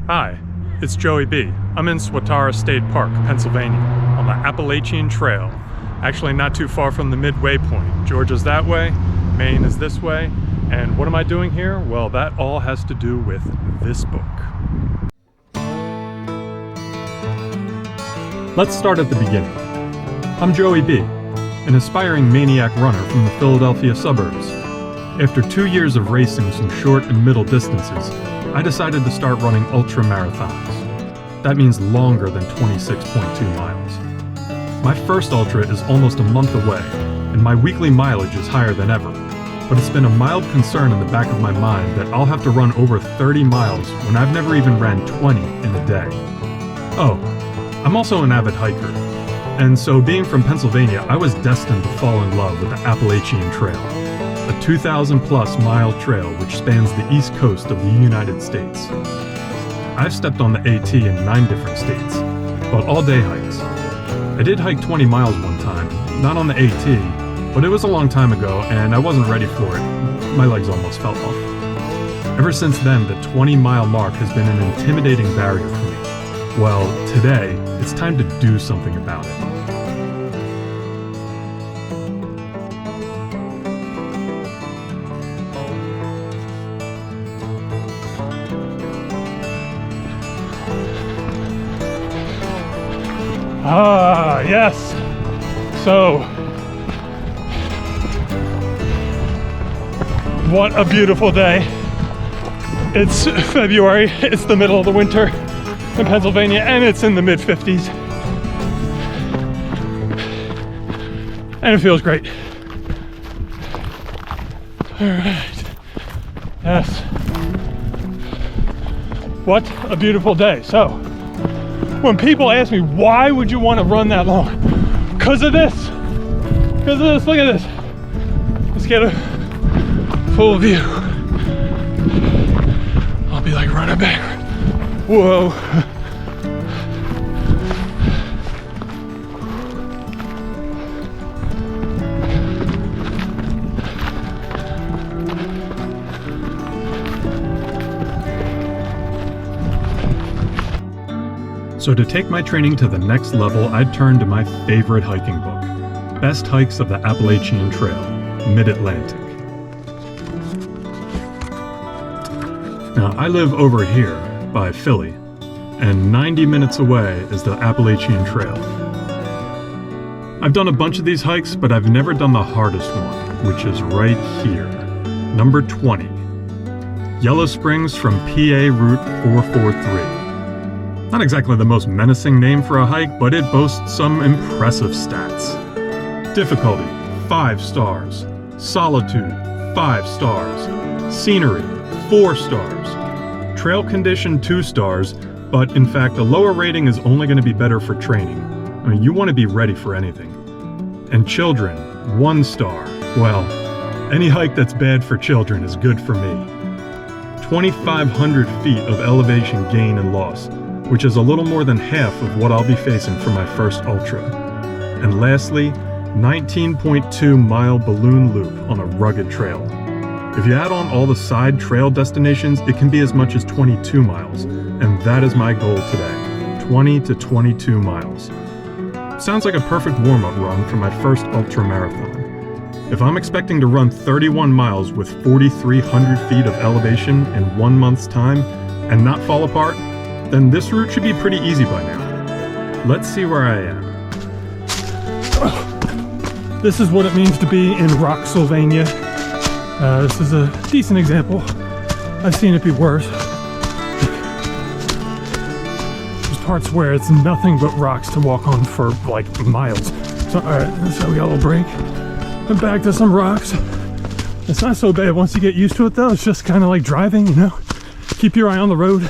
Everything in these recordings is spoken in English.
Hi, it's Joey B. I'm in Swatara State Park, Pennsylvania, on the Appalachian Trail. Actually not too far from the midway point. Georgia's that way, Maine is this way, and what am I doing here? Well, that all has to do with this book. Let's start at the beginning. I'm Joey B., an aspiring maniac runner from the Philadelphia suburbs. After 2 years of racing some short and middle distances, I decided to start running ultramarathons. That means longer than 26.2 miles. My first ultra is almost a month away, and my weekly mileage is higher than ever. But it's been a mild concern in the back of my mind that I'll have to run over 30 miles when I've never even ran 20 in a day. Oh, I'm also an avid hiker, and so being from Pennsylvania, I was destined to fall in love with the Appalachian Trail, a 2,000-plus mile trail which spans the east coast of the United States. I've stepped on the AT in 9 different states, but all-day hikes. I did hike 20 miles one time, not on the AT, but it was a long time ago and I wasn't ready for it. My legs almost fell off. Ever since then, the 20-mile mark has been an intimidating barrier for me. Well, today, it's time to do something about it. Ah, yes. So, what a beautiful day. It's February, it's the middle of the winter in Pennsylvania, and it's in the mid-50s. And it feels great. All right. Yes. What a beautiful day. So, when people ask me, why would you want to run that long? Because of this. Because of this. Look at this. Let's get a full view. I'll be like running backwards. Whoa. So to take my training to the next level, I'd turn to my favorite hiking book, Best Hikes of the Appalachian Trail, Mid-Atlantic. Now, I live over here by Philly, and 90 minutes away is the Appalachian Trail. I've done a bunch of these hikes, but I've never done the hardest one, which is right here, number 20, Yellow Springs from PA Route 443. Not exactly the most menacing name for a hike, but it boasts some impressive stats. Difficulty, 5 stars. Solitude, 5 stars. Scenery, 4 stars. Trail condition, 2 stars, but in fact a lower rating is only going to be better for training. I mean, you want to be ready for anything. And children, 1 star. Well, any hike that's bad for children is good for me. 2,500 feet of elevation gain and loss, which is a little more than half of what I'll be facing for my first ultra. And lastly, 19.2 mile balloon loop on a rugged trail. If you add on all the side trail destinations, it can be as much as 22 miles, and that is my goal today, 20 to 22 miles. Sounds like a perfect warm-up run for my first ultra marathon. If I'm expecting to run 31 miles with 4,300 feet of elevation in 1 month's time and not fall apart, then this route should be pretty easy by now. Let's see where I am. This is what it means to be in Rocksylvania. This is a decent example. I've seen it be worse. There's parts where it's nothing but rocks to walk on for like miles. So, alright, so we got a little break. And back to some rocks. It's not so bad once you get used to it though. It's just kind of like driving, you know? Keep your eye on the road.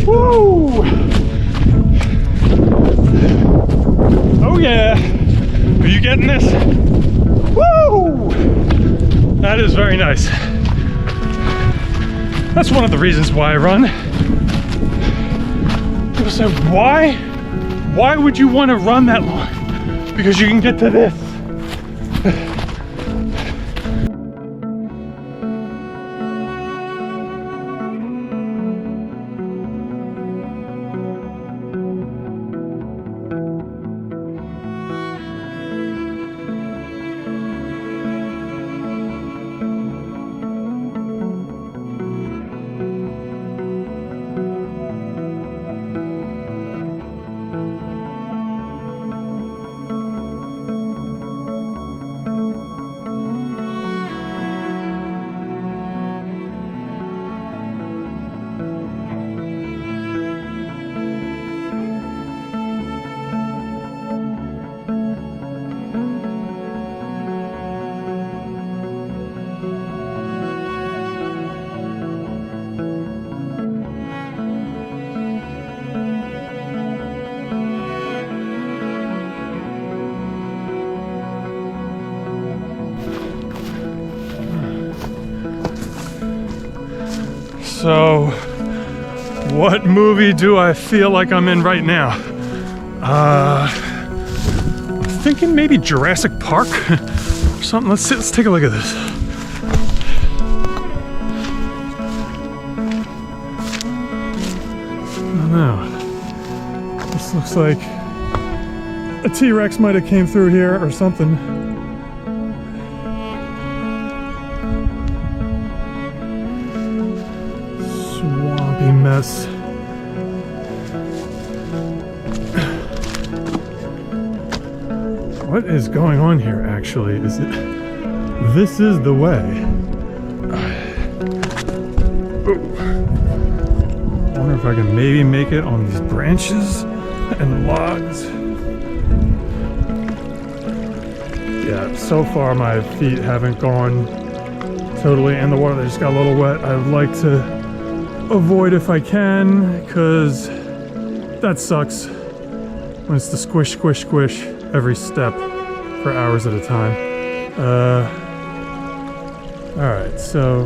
Woo! getting this? Woo! That is very nice. That's one of the reasons why I run. People say, why? Why would you want to run that long? Because you can get to this. So, what movie do I feel like I'm in right now? I'm thinking maybe Jurassic Park or something. Let's take a look at this. I don't know. This looks like a T-Rex might have came through here or something. Mess. What is going on here actually? This is the way. I wonder if I can maybe make it on these branches and logs. Yeah, so far my feet haven't gone totally in the water. They just got a little wet. I would like to avoid if I can, because that sucks when it's the squish, squish, squish every step for hours at a time. Alright, so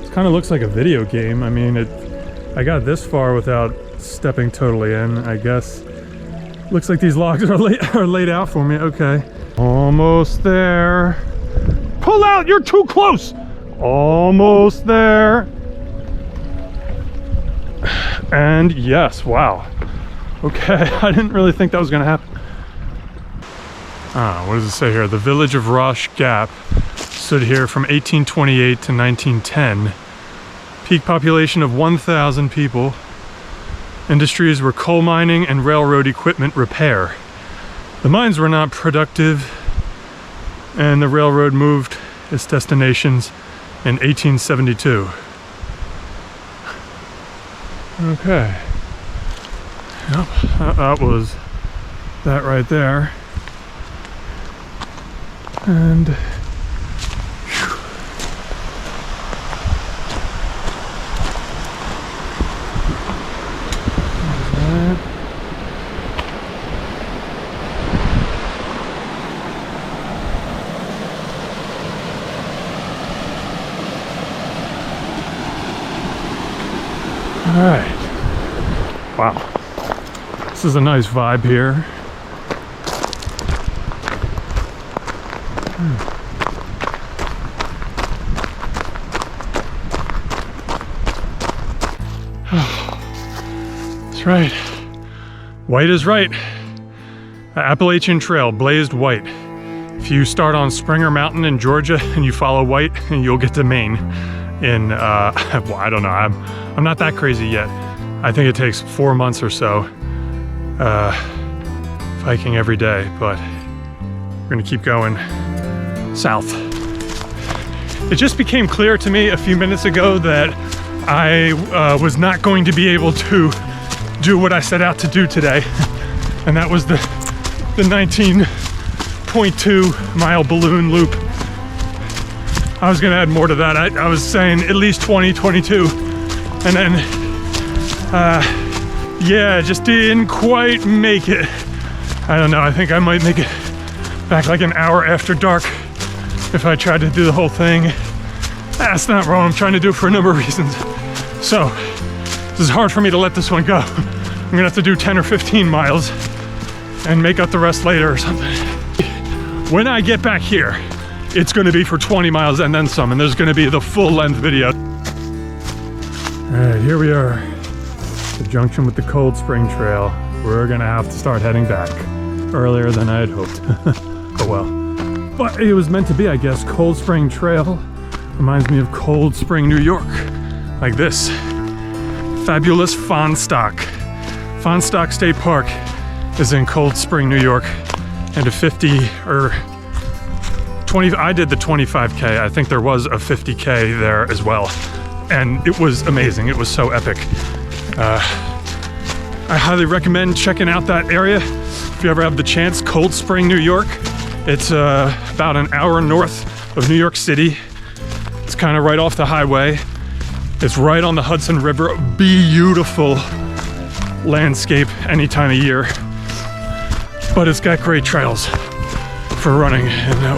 it kind of looks like a video game. I mean, I got this far without stepping totally in, I guess. Looks like these logs are laid out for me. Okay. Almost there. Pull out! You're too close! Almost there. And yes, wow. Okay, I didn't really think that was gonna happen. What does it say here? The village of Rausch Gap stood here from 1828 to 1910. Peak population of 1,000 people. Industries were coal mining and railroad equipment repair. The mines were not productive, and the railroad moved its destinations in 1872. Okay. Yep, that was that right there. And all right. Wow. This is a nice vibe here. That's right. White is right. The Appalachian Trail, blazed white. If you start on Springer Mountain in Georgia and you follow white, you'll get to Maine in, well, I don't know. I'm not that crazy yet. I think it takes 4 months or so hiking every day, but we're gonna keep going south. It just became clear to me a few minutes ago that I was not going to be able to do what I set out to do today, and that was the 19.2 mile balloon loop. I was gonna add more to that. I was saying at least 20, 22, and then yeah, just didn't quite make it. I don't know, I think I might make it back like an hour after dark if I tried to do the whole thing. That's not what I'm trying to do for a number of reasons. So, this is hard for me to let this one go. I'm gonna have to do 10 or 15 miles and make up the rest later or something. When I get back here, it's gonna be for 20 miles and then some, and there's gonna be the full length video. All right, here we are, the junction with the Cold Spring Trail. We're gonna have to start heading back earlier than I had hoped. Oh well. But it was meant to be, I guess. Cold Spring Trail reminds me of Cold Spring, New York. Like this. Fabulous Fondstock. Fondstock State Park is in Cold Spring, New York. And a 50 or 20, I did the 25K. I think there was a 50K there as well. And it was amazing. It was so epic. I highly recommend checking out that area if you ever have the chance. Cold Spring, New York. It's about an hour north of New York City. It's kind of right off the highway. It's right on the Hudson River. Beautiful landscape any time of year. But it's got great trails for running, and that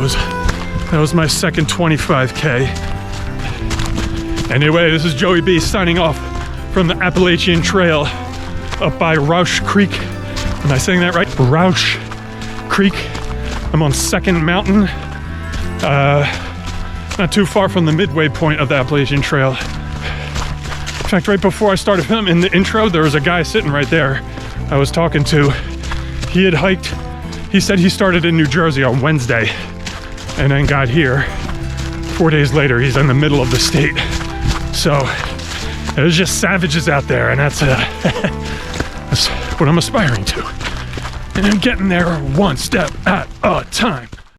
was my second 25K. Anyway, this is Joey B signing off from the Appalachian Trail up by Rausch Creek. Am I saying that right? Rausch Creek. I'm on Second Mountain, not too far from the midway point of the Appalachian Trail. In fact, right before I started filming in the intro, there was a guy sitting right there I was talking to. He had hiked, he said he started in New Jersey on Wednesday and then got here 4 days later. He's in the middle of the state. So there's just savages out there, and that's what I'm aspiring to. And I'm getting there one step at a time.